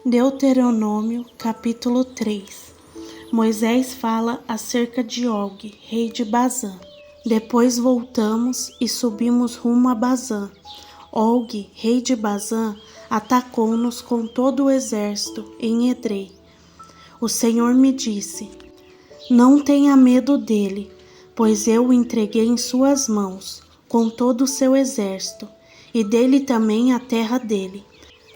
Deuteronômio, capítulo 3. Moisés fala acerca de Og, rei de Bazã. Depois voltamos e subimos rumo a Bazã. Og, rei de Bazã, atacou-nos com todo o exército em Edrei. O Senhor me disse: não tenha medo dele, pois eu o entreguei em suas mãos, com todo o seu exército, e dele também a terra dele.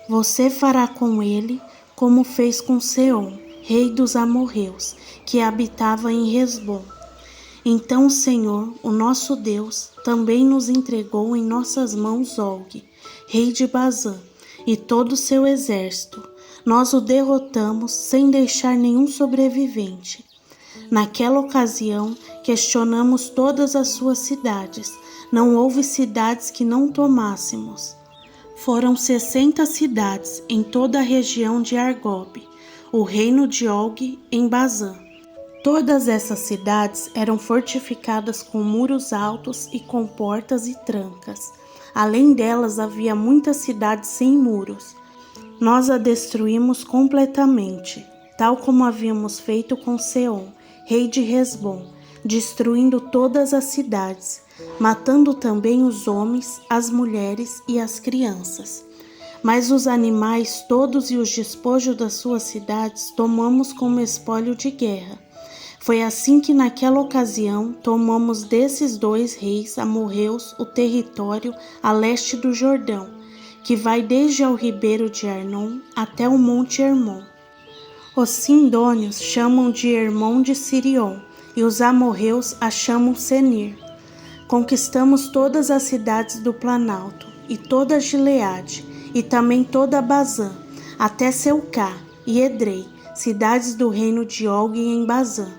Você fará com ele como fez com Seom, rei dos amorreus, que habitava em Hesbom. Então o Senhor, o nosso Deus, também nos entregou em nossas mãos Og, rei de Bazã, e todo o seu exército. Nós o derrotamos sem deixar nenhum sobrevivente. Naquela ocasião, questionamos todas as suas cidades. Não houve cidades que não tomássemos. Foram 60 cidades em toda a região de Argob, o reino de Og em Bazã. Todas essas cidades eram fortificadas com muros altos e com portas e trancas. Além delas, havia muitas cidades sem muros. Nós a destruímos completamente, tal como havíamos feito com Seom, rei de Hesbom, destruindo todas as cidades, matando também os homens, as mulheres e as crianças. Mas os animais todos e os despojos das suas cidades tomamos como espólio de guerra. Foi assim que naquela ocasião tomamos desses dois reis amorreus o território a leste do Jordão, que vai desde ao ribeiro de Arnon até o monte Hermon. Os Sidônios chamam de Hermon de Sirion, e os amorreus a chamam Senir. Conquistamos todas as cidades do Planalto, e toda Gileade, e também toda Bazã, até Seucá e Edrei, cidades do reino de Og em Bazã.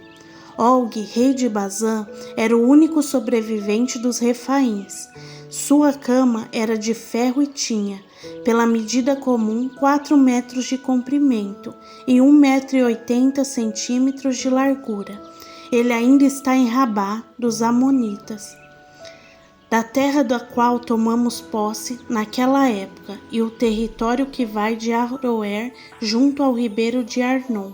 Og, rei de Bazã, era o único sobrevivente dos Refaíns. Sua cama era de ferro e tinha, pela medida comum, 4 metros de comprimento e 1,80 m de largura. Ele ainda está em Rabá dos Amonitas, da terra da qual tomamos posse naquela época, e o território que vai de Aroer junto ao ribeiro de Arnon,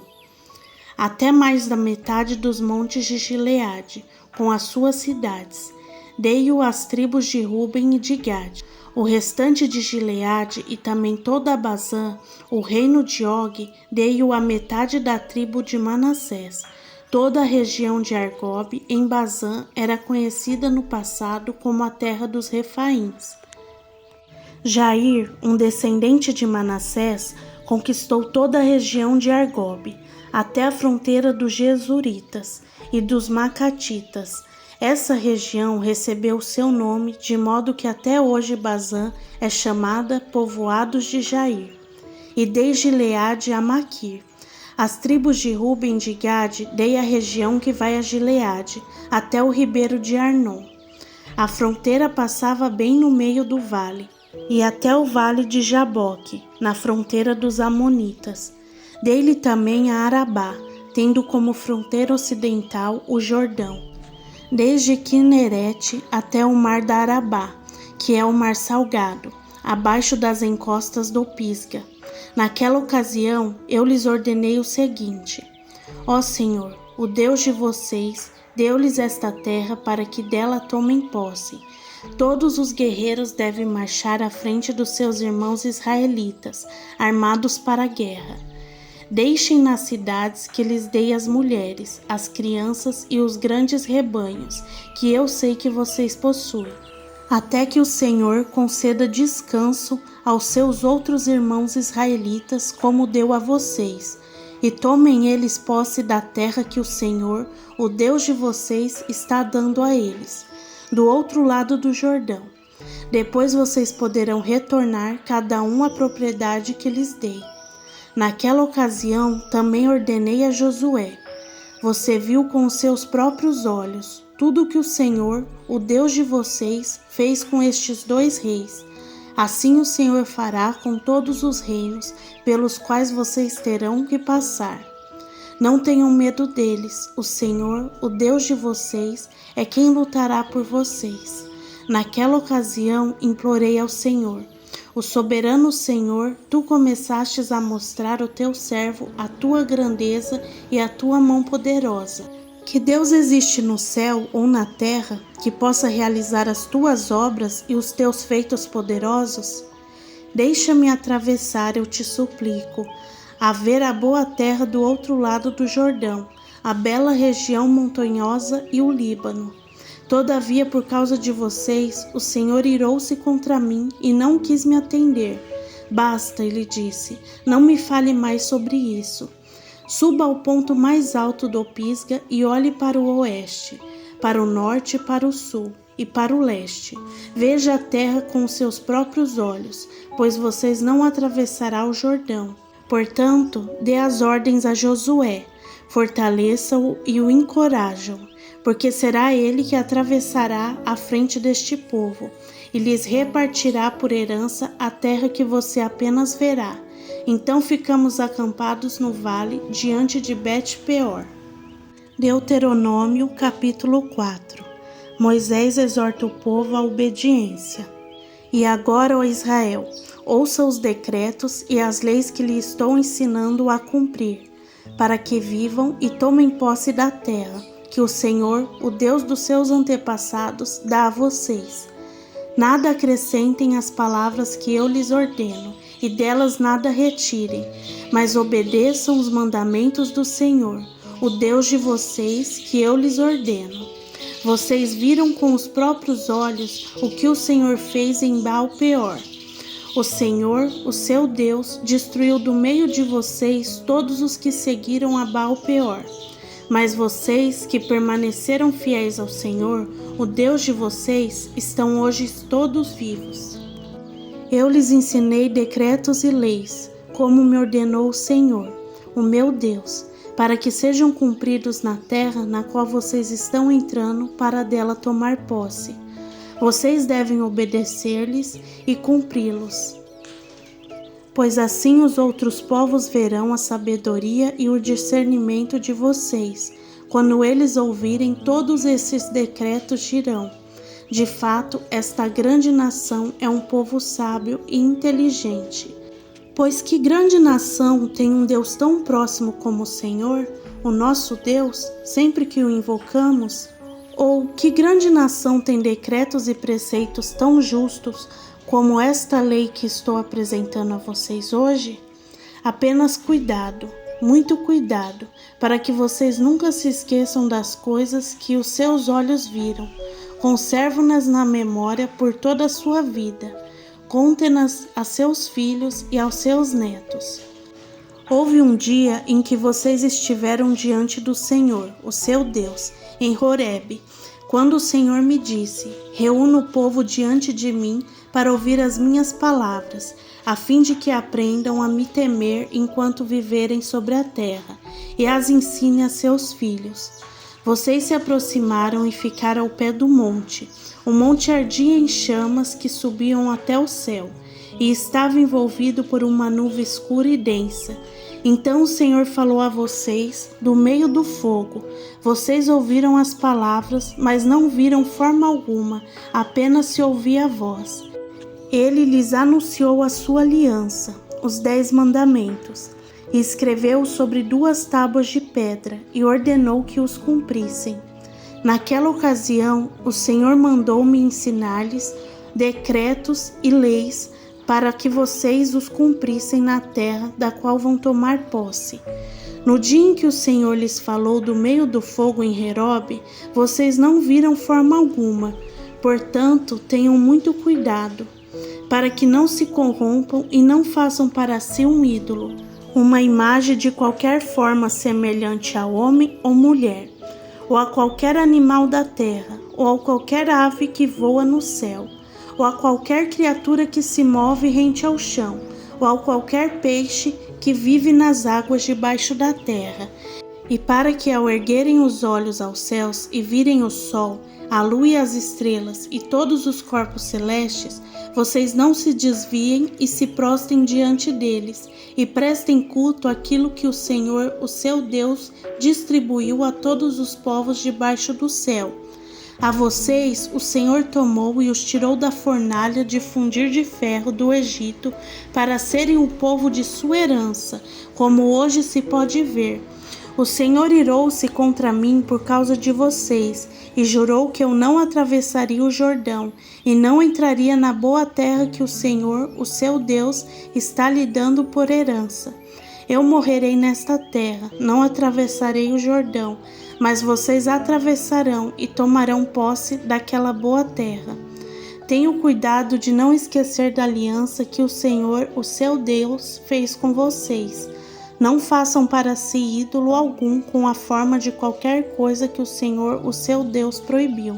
até mais da metade dos montes de Gileade, com as suas cidades. Dei-o às tribos de Ruben e de Gade. O restante de Gileade e também toda a Bazã, o reino de Og, dei-o à metade da tribo de Manassés. Toda a região de Argob, em Bazã, era conhecida no passado como a terra dos Refaíns. Jair, um descendente de Manassés, conquistou toda a região de Argob, até a fronteira dos Gesuritas e dos Macatitas. Essa região recebeu seu nome, de modo que até hoje Bazã é chamada Povoados de Jair, e desde Gileade a Maquir. As tribos de Ruben e de Gade dei a região que vai a Gileade, até o ribeiro de Arnon. A fronteira passava bem no meio do vale, e até o vale de Jaboque, na fronteira dos Amonitas. Dei-lhe também a Arabá, tendo como fronteira ocidental o Jordão, desde Quinerete até o mar da Arabá, que é o mar salgado, abaixo das encostas do Pisga. Naquela ocasião, eu lhes ordenei o seguinte: ó Senhor, o Deus de vocês, deu-lhes esta terra para que dela tomem posse. Todos os guerreiros devem marchar à frente dos seus irmãos israelitas, armados para a guerra. Deixem nas cidades que lhes dei as mulheres, as crianças e os grandes rebanhos, que eu sei que vocês possuem, até que o Senhor conceda descanso aos seus outros irmãos israelitas, como deu a vocês, e tomem eles posse da terra que o Senhor, o Deus de vocês, está dando a eles, do outro lado do Jordão. Depois vocês poderão retornar cada um à propriedade que lhes dei. Naquela ocasião também ordenei a Josué: você viu com os seus próprios olhos tudo o que o Senhor, o Deus de vocês, fez com estes dois reis. Assim o Senhor fará com todos os reinos pelos quais vocês terão que passar. Não tenham medo deles, o Senhor, o Deus de vocês, é quem lutará por vocês. Naquela ocasião implorei ao Senhor: O soberano Senhor, tu começastes a mostrar ao teu servo a tua grandeza e a tua mão poderosa. Que Deus existe no céu ou na terra que possa realizar as tuas obras e os teus feitos poderosos? Deixa-me atravessar, eu te suplico, a ver a boa terra do outro lado do Jordão, a bela região montanhosa e o Líbano. Todavia, por causa de vocês, o Senhor irou-se contra mim e não quis me atender. Basta, ele disse, não me fale mais sobre isso. Suba ao ponto mais alto do Pisga e olhe para o oeste, para o norte e para o sul e para o leste. Veja a terra com os seus próprios olhos, pois vocês não atravessarão o Jordão. Portanto, dê as ordens a Josué, fortaleça-o e o encorajam, porque será ele que atravessará à frente deste povo e lhes repartirá por herança a terra que você apenas verá. Então ficamos acampados no vale diante de Bet-peor. Deuteronômio capítulo 4. Moisés exorta o povo à obediência. E agora, ó Israel, ouça os decretos e as leis que lhe estou ensinando a cumprir, para que vivam e tomem posse da terra, que o Senhor, o Deus dos seus antepassados, dá a vocês. Nada acrescentem às palavras que eu lhes ordeno, e delas nada retirem, mas obedeçam os mandamentos do Senhor, o Deus de vocês, que eu lhes ordeno. Vocês viram com os próprios olhos o que o Senhor fez em Baal-peor. O Senhor, o seu Deus, destruiu do meio de vocês todos os que seguiram a Baal-peor. Mas vocês que permaneceram fiéis ao Senhor, o Deus de vocês, estão hoje todos vivos. Eu lhes ensinei decretos e leis, como me ordenou o Senhor, o meu Deus, para que sejam cumpridos na terra na qual vocês estão entrando para dela tomar posse. Vocês devem obedecer-lhes e cumpri-los, pois assim os outros povos verão a sabedoria e o discernimento de vocês. Quando eles ouvirem todos esses decretos, dirão: de fato, esta grande nação é um povo sábio e inteligente. Pois que grande nação tem um Deus tão próximo como o Senhor, o nosso Deus, sempre que o invocamos? Ou que grande nação tem decretos e preceitos tão justos como esta lei que estou apresentando a vocês hoje? Apenas cuidado, muito cuidado, para que vocês nunca se esqueçam das coisas que os seus olhos viram. Conserve-nas na memória por toda a sua vida. Conte-nas a seus filhos e aos seus netos. Houve um dia em que vocês estiveram diante do Senhor, o seu Deus, em Horebe, quando o Senhor me disse: reúna o povo diante de mim para ouvir as minhas palavras, a fim de que aprendam a me temer enquanto viverem sobre a terra, e as ensine a seus filhos. Vocês se aproximaram e ficaram ao pé do monte. O monte ardia em chamas que subiam até o céu, e estava envolvido por uma nuvem escura e densa. Então o Senhor falou a vocês do meio do fogo. Vocês ouviram as palavras, mas não viram forma alguma, apenas se ouvia a voz. Ele lhes anunciou a sua aliança, os 10 mandamentos, e escreveu sobre 2 tábuas de pedra e ordenou que os cumprissem. Naquela ocasião, o Senhor mandou-me ensinar-lhes decretos e leis para que vocês os cumprissem na terra da qual vão tomar posse. No dia em que o Senhor lhes falou do meio do fogo em Herobe, vocês não viram forma alguma. Portanto, tenham muito cuidado, para que não se corrompam e não façam para si um ídolo, uma imagem de qualquer forma semelhante a homem ou mulher, ou a qualquer animal da terra, ou a qualquer ave que voa no céu, ou a qualquer criatura que se move rente ao chão, ou a qualquer peixe que vive nas águas debaixo da terra. E para que ao erguerem os olhos aos céus e virem o sol, a lua e as estrelas e todos os corpos celestes, vocês não se desviem e se prostrem diante deles, e prestem culto àquilo que o Senhor, o seu Deus, distribuiu a todos os povos debaixo do céu. A vocês o Senhor tomou e os tirou da fornalha de fundir de ferro do Egito para serem o povo de sua herança, como hoje se pode ver. O Senhor irou-se contra mim por causa de vocês e jurou que eu não atravessaria o Jordão e não entraria na boa terra que o Senhor, o seu Deus, está lhe dando por herança. Eu morrerei nesta terra, não atravessarei o Jordão, mas vocês atravessarão e tomarão posse daquela boa terra. Tenham cuidado de não esquecer da aliança que o Senhor, o seu Deus, fez com vocês. Não façam para si ídolo algum com a forma de qualquer coisa que o Senhor, o seu Deus, proibiu.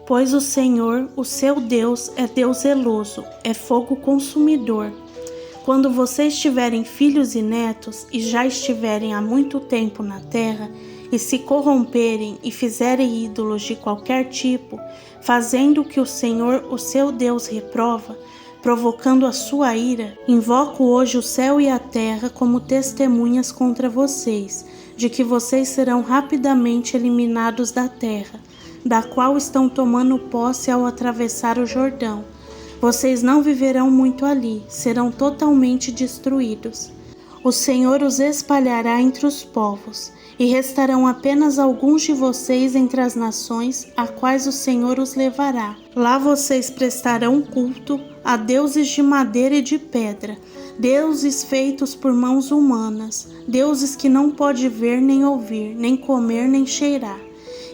Pois o Senhor, o seu Deus, é Deus zeloso, é fogo consumidor. Quando vocês tiverem filhos e netos e já estiverem há muito tempo na terra, e se corromperem e fizerem ídolos de qualquer tipo, fazendo o que o Senhor, o seu Deus, reprova, provocando a sua ira, invoco hoje o céu e a terra como testemunhas contra vocês, de que vocês serão rapidamente eliminados da terra, da qual estão tomando posse ao atravessar o Jordão. Vocês não viverão muito ali, serão totalmente destruídos. O Senhor os espalhará entre os povos, e restarão apenas alguns de vocês entre as nações a quais o Senhor os levará. Lá vocês prestarão culto a deuses de madeira e de pedra, deuses feitos por mãos humanas, deuses que não pode ver nem ouvir, nem comer nem cheirar.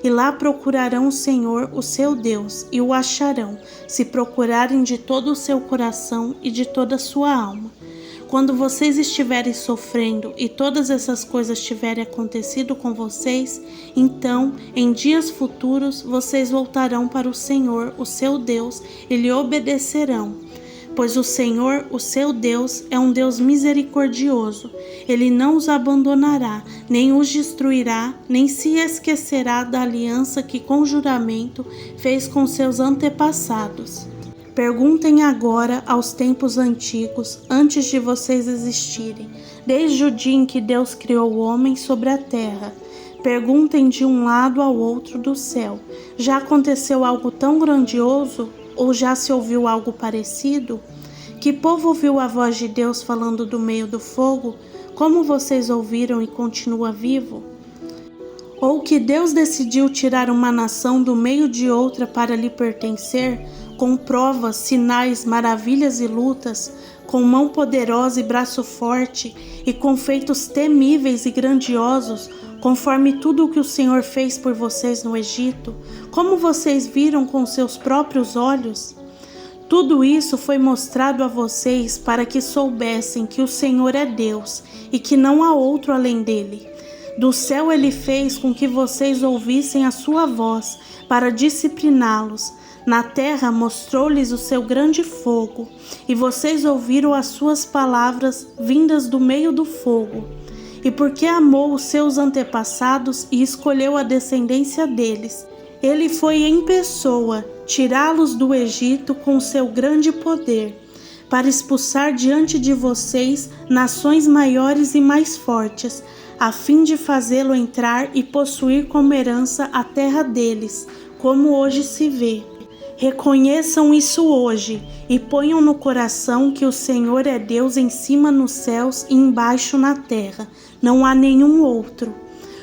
E lá procurarão o Senhor, o seu Deus, e o acharão, se procurarem de todo o seu coração e de toda a sua alma. Quando vocês estiverem sofrendo e todas essas coisas tiverem acontecido com vocês, então, em dias futuros, vocês voltarão para o Senhor, o seu Deus, e lhe obedecerão. Pois o Senhor, o seu Deus, é um Deus misericordioso. Ele não os abandonará, nem os destruirá, nem se esquecerá da aliança que com juramento fez com seus antepassados. Perguntem agora aos tempos antigos, antes de vocês existirem, desde o dia em que Deus criou o homem sobre a terra. Perguntem de um lado ao outro do céu: já aconteceu algo tão grandioso? Ou já se ouviu algo parecido? Que povo ouviu a voz de Deus falando do meio do fogo? Como vocês ouviram e continua vivo? Ou que Deus decidiu tirar uma nação do meio de outra para lhe pertencer, com provas, sinais, maravilhas e lutas, com mão poderosa e braço forte, e com feitos temíveis e grandiosos, conforme tudo o que o Senhor fez por vocês no Egito, como vocês viram com seus próprios olhos? Tudo isso foi mostrado a vocês para que soubessem que o Senhor é Deus e que não há outro além dele. Do céu ele fez com que vocês ouvissem a sua voz para discipliná-los. Na terra mostrou-lhes o seu grande fogo, e vocês ouviram as suas palavras vindas do meio do fogo. E porque amou os seus antepassados e escolheu a descendência deles, ele foi em pessoa tirá-los do Egito com seu grande poder, para expulsar diante de vocês nações maiores e mais fortes, a fim de fazê-lo entrar e possuir como herança a terra deles, como hoje se vê. Reconheçam isso hoje e ponham no coração que o Senhor é Deus em cima nos céus e embaixo na terra. Não há nenhum outro.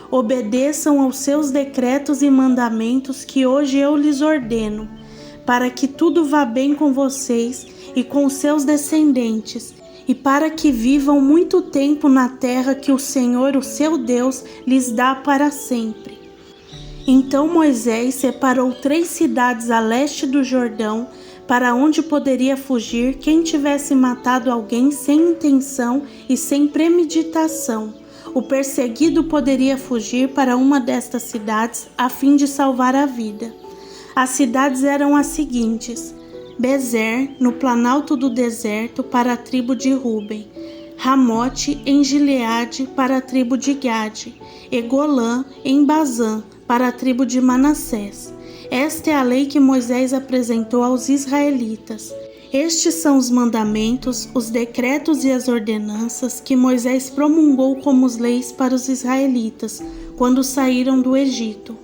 Obedeçam aos seus decretos e mandamentos que hoje eu lhes ordeno, para que tudo vá bem com vocês e com os seus descendentes, e para que vivam muito tempo na terra que o Senhor, o seu Deus, lhes dá para sempre. Então Moisés separou 3 cidades a leste do Jordão, para onde poderia fugir quem tivesse matado alguém sem intenção e sem premeditação. O perseguido poderia fugir para uma destas cidades a fim de salvar a vida. As cidades eram as seguintes: Bezer, no planalto do deserto, para a tribo de Ruben; Ramote, em Gileade, para a tribo de Gade; e Golã, em Bazã, para a tribo de Manassés. Esta é a lei que Moisés apresentou aos israelitas. Estes são os mandamentos, os decretos e as ordenanças que Moisés promulgou como leis para os israelitas, quando saíram do Egito.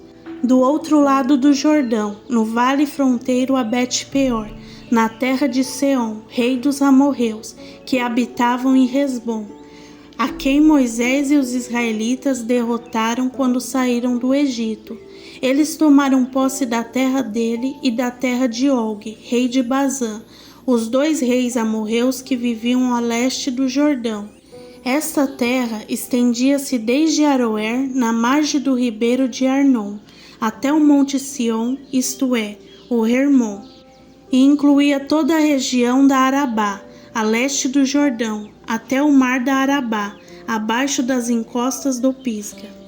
do outro lado do Jordão, no vale fronteiro a Bet-peor, na terra de Seom, rei dos amorreus, que habitavam em Hesbom, a quem Moisés e os israelitas derrotaram quando saíram do Egito. Eles tomaram posse da terra dele e da terra de Og, rei de Bazã, os dois reis amorreus que viviam a leste do Jordão. Esta terra estendia-se desde Aroer, na margem do ribeiro de Arnon, até o monte Sião, isto é, o Hermon, e incluía toda a região da Arabá, a leste do Jordão, até o mar da Arabá, abaixo das encostas do Pisga.